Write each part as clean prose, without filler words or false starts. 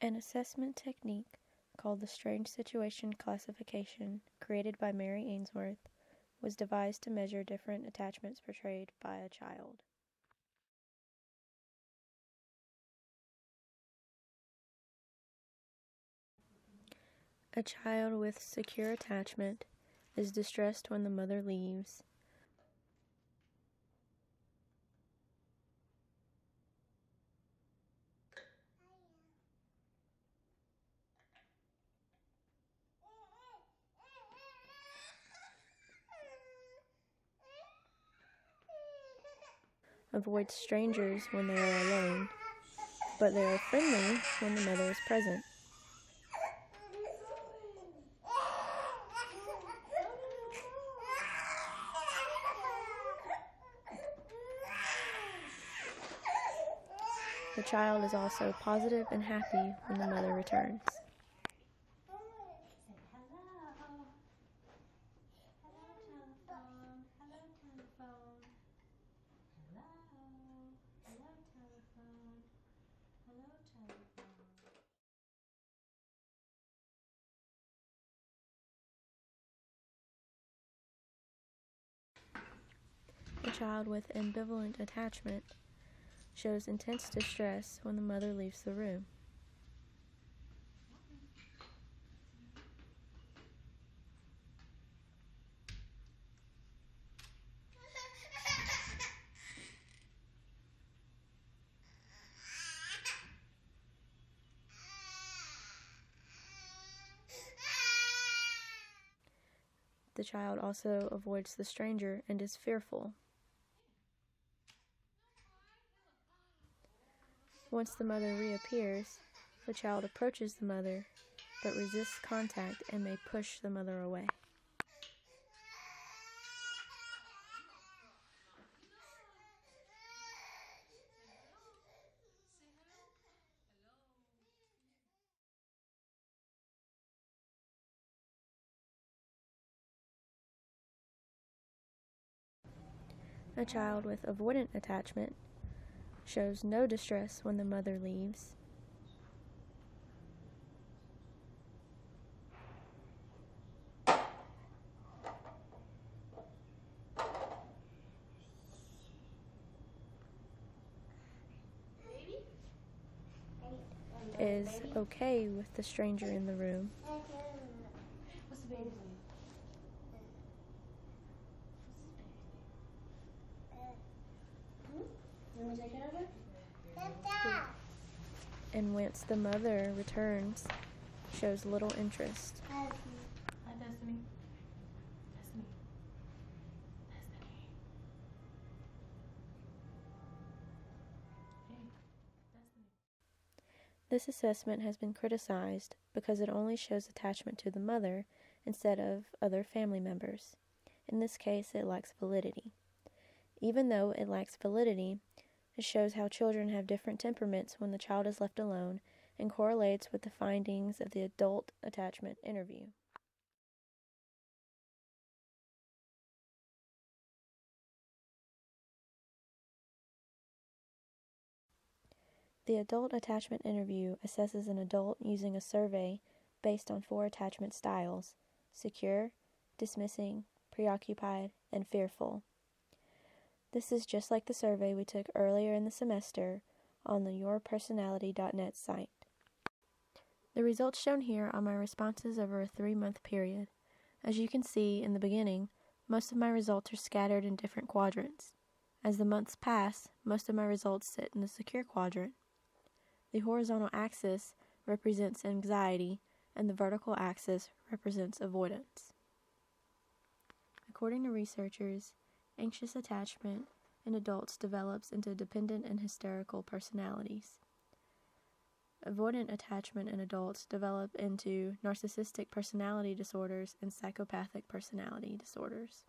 An assessment technique called the Strange Situation Classification, created by Mary Ainsworth, was devised to measure different attachments portrayed by a child. A child with secure attachment is distressed when the mother leaves. Avoids strangers when they are alone, but they are friendly when the mother is present. The child is also positive and happy when the mother returns. A child with ambivalent attachment shows intense distress when the mother leaves the room. The child also avoids the stranger and is fearful. Once the mother reappears, the child approaches the mother, but resists contact and may push the mother away. A child with avoidant attachment shows no distress when the mother leaves. Is okay with the stranger in the room. What's the baby's name? You want to take care of it? And once the mother returns, shows little interest. Hi, Destiny. Destiny. Hey, Destiny. This assessment has been criticized because it only shows attachment to the mother instead of other family members. In this case, it lacks validity. Even though it lacks validity, it shows how children have different temperaments when the child is left alone and correlates with the findings of the adult attachment interview. The adult attachment interview assesses an adult using a survey based on 4 attachment styles: secure, dismissing, preoccupied, and fearful. This is just like the survey we took earlier in the semester on the yourpersonality.net site. The results shown here are my responses over a 3-month period. As you can see in the beginning, most of my results are scattered in different quadrants. As the months pass, most of my results sit in the secure quadrant. The horizontal axis represents anxiety, and the vertical axis represents avoidance. According to researchers, anxious attachment in adults develops into dependent and hysterical personalities. Avoidant attachment in adults develop into narcissistic personality disorders and psychopathic personality disorders.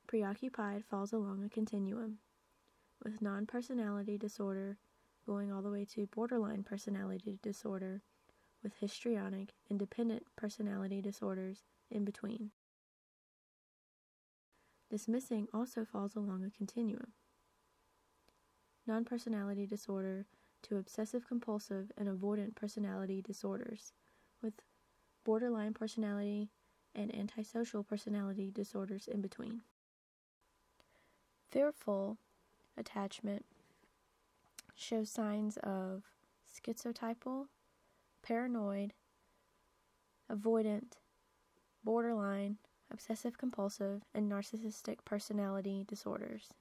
Preoccupied falls along a continuum, with non-personality disorder going all the way to borderline personality disorder, with histrionic and dependent personality disorders in between. Dismissing also falls along a continuum. Non-personality disorder to obsessive compulsive and avoidant personality disorders, with borderline personality and antisocial personality disorders in between. Fearful attachment shows signs of schizotypal, paranoid, avoidant, borderline, obsessive compulsive, and narcissistic personality disorders.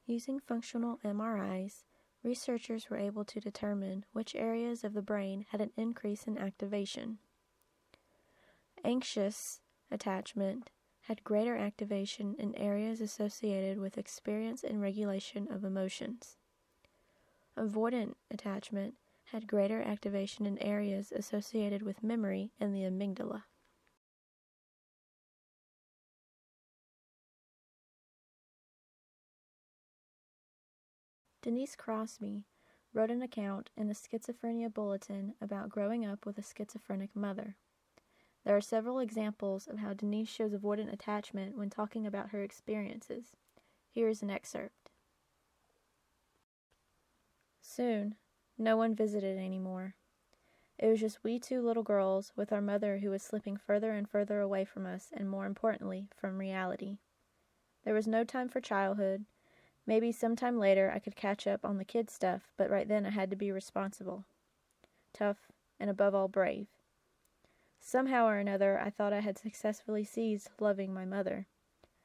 Using functional MRIs, researchers were able to determine which areas of the brain had an increase in activation. Anxious attachment had greater activation in areas associated with experience and regulation of emotions. Avoidant attachment had greater activation in areas associated with memory and the amygdala. Denise Crosby wrote an account in the Schizophrenia Bulletin about growing up with a schizophrenic mother. There are several examples of how Denise shows avoidant attachment when talking about her experiences. Here is an excerpt. Soon, no one visited anymore. It was just we two little girls with our mother who was slipping further and further away from us and, more importantly, from reality. There was no time for childhood. Maybe sometime later I could catch up on the kid stuff, but right then I had to be responsible, tough, and above all brave. Somehow or another I thought I had successfully seized loving my mother.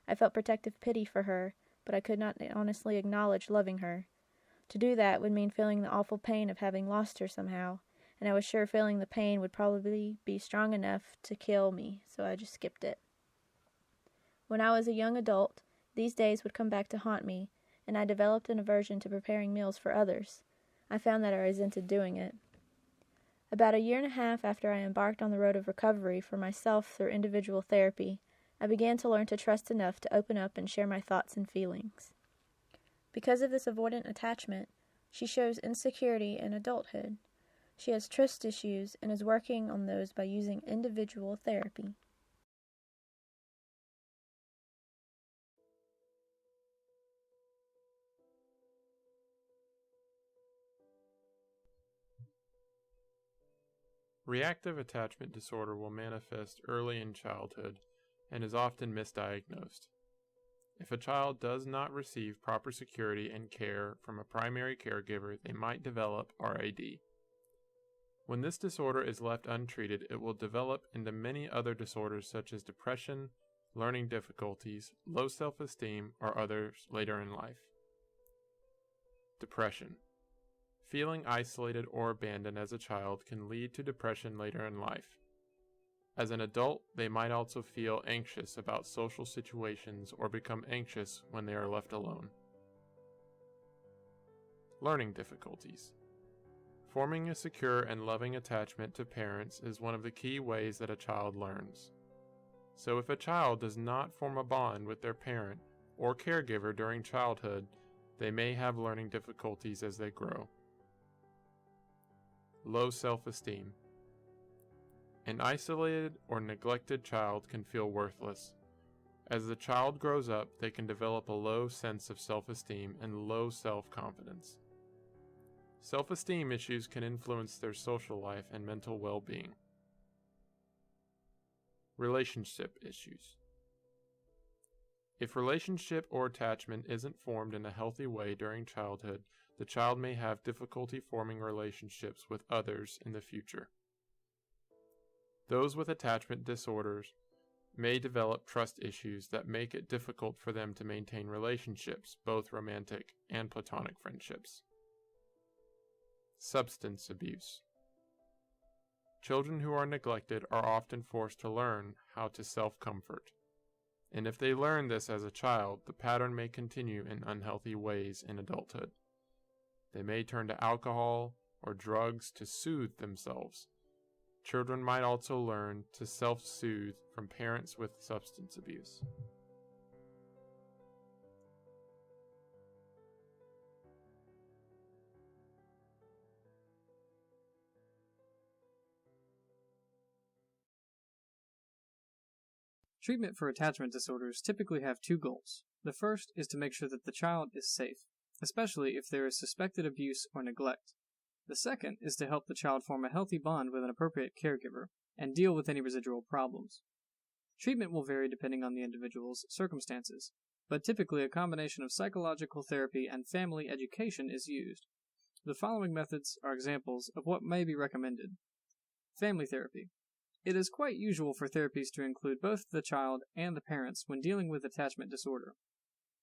I felt protective pity for her, but I could not honestly acknowledge loving her. To do that would mean feeling the awful pain of having lost her somehow, and I was sure feeling the pain would probably be strong enough to kill me, so I just skipped it. When I was a young adult, these days would come back to haunt me, and I developed an aversion to preparing meals for others. I found that I resented doing it. About a year and a half after I embarked on the road of recovery for myself through individual therapy, I began to learn to trust enough to open up and share my thoughts and feelings. Because of this avoidant attachment, she shows insecurity in adulthood. She has trust issues and is working on those by using individual therapy. Reactive attachment disorder will manifest early in childhood and is often misdiagnosed. If a child does not receive proper security and care from a primary caregiver, they might develop RAD. When this disorder is left untreated, it will develop into many other disorders such as depression, learning difficulties, low self-esteem, or others later in life. Depression. Feeling isolated or abandoned as a child can lead to depression later in life. As an adult, they might also feel anxious about social situations or become anxious when they are left alone. Learning difficulties. Forming a secure and loving attachment to parents is one of the key ways that a child learns. So if a child does not form a bond with their parent or caregiver during childhood, they may have learning difficulties as they grow. Low self-esteem. An isolated or neglected child can feel worthless. As the child grows up, they can develop a low sense of self-esteem and low self-confidence. Self-esteem issues can influence their social life and mental well-being. Relationship issues. If relationship or attachment isn't formed in a healthy way during childhood, the child may have difficulty forming relationships with others in the future. Those with attachment disorders may develop trust issues that make it difficult for them to maintain relationships, both romantic and platonic friendships. Substance abuse. Children who are neglected are often forced to learn how to self-comfort. And if they learn this as a child, the pattern may continue in unhealthy ways in adulthood. They may turn to alcohol or drugs to soothe themselves. Children might also learn to self-soothe from parents with substance abuse. Treatment for attachment disorders typically have two goals. The first is to make sure that the child is safe, especially if there is suspected abuse or neglect. The second is to help the child form a healthy bond with an appropriate caregiver and deal with any residual problems. Treatment will vary depending on the individual's circumstances, but typically a combination of psychological therapy and family education is used. The following methods are examples of what may be recommended. Family therapy. It is quite usual for therapies to include both the child and the parents when dealing with attachment disorder.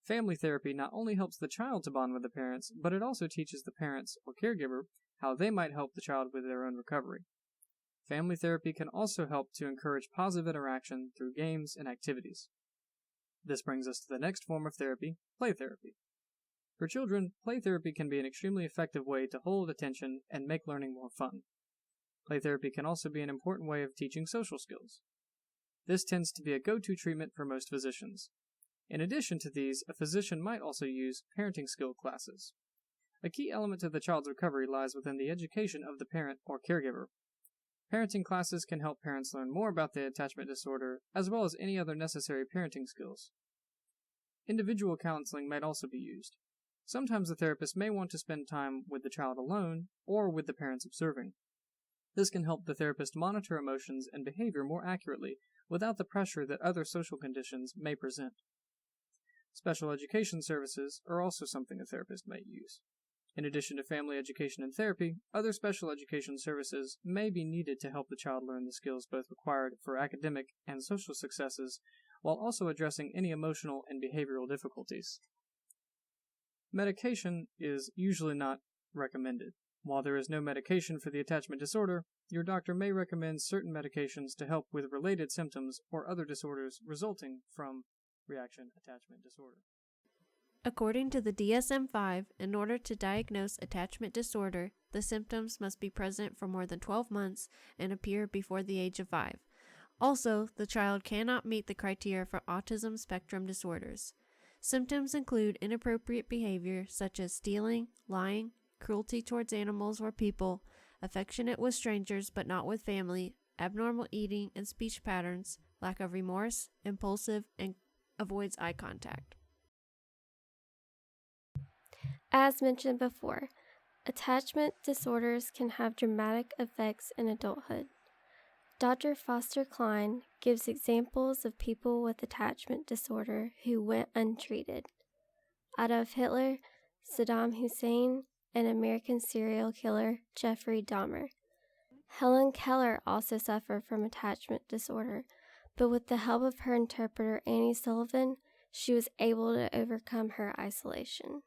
Family therapy not only helps the child to bond with the parents, but it also teaches the parents or caregiver how they might help the child with their own recovery. Family therapy can also help to encourage positive interaction through games and activities. This brings us to the next form of therapy, play therapy. For children, play therapy can be an extremely effective way to hold attention and make learning more fun. Play therapy can also be an important way of teaching social skills. This tends to be a go-to treatment for most physicians. In addition to these, a physician might also use parenting skill classes. A key element of the child's recovery lies within the education of the parent or caregiver. Parenting classes can help parents learn more about the attachment disorder, as well as any other necessary parenting skills. Individual counseling might also be used. Sometimes the therapist may want to spend time with the child alone, or with the parents observing. This can help the therapist monitor emotions and behavior more accurately, without the pressure that other social conditions may present. Special education services are also something a therapist may use. In addition to family education and therapy, other special education services may be needed to help the child learn the skills both required for academic and social successes, while also addressing any emotional and behavioral difficulties. Medication is usually not recommended. While there is no medication for the attachment disorder, your doctor may recommend certain medications to help with related symptoms or other disorders resulting from reaction attachment disorder. According to the DSM-5, in order to diagnose attachment disorder, the symptoms must be present for more than 12 months and appear before the age of 5. Also, the child cannot meet the criteria for autism spectrum disorders. Symptoms include inappropriate behavior such as stealing, lying, cruelty towards animals or people, affectionate with strangers but not with family, abnormal eating and speech patterns, lack of remorse, impulsive, and avoids eye contact. As mentioned before, attachment disorders can have dramatic effects in adulthood. Dr. Foster Cline gives examples of people with attachment disorder who went untreated. Adolf Hitler, Saddam Hussein, and American serial killer Jeffrey Dahmer. Helen Keller also suffered from attachment disorder, but with the help of her interpreter Annie Sullivan, she was able to overcome her isolation.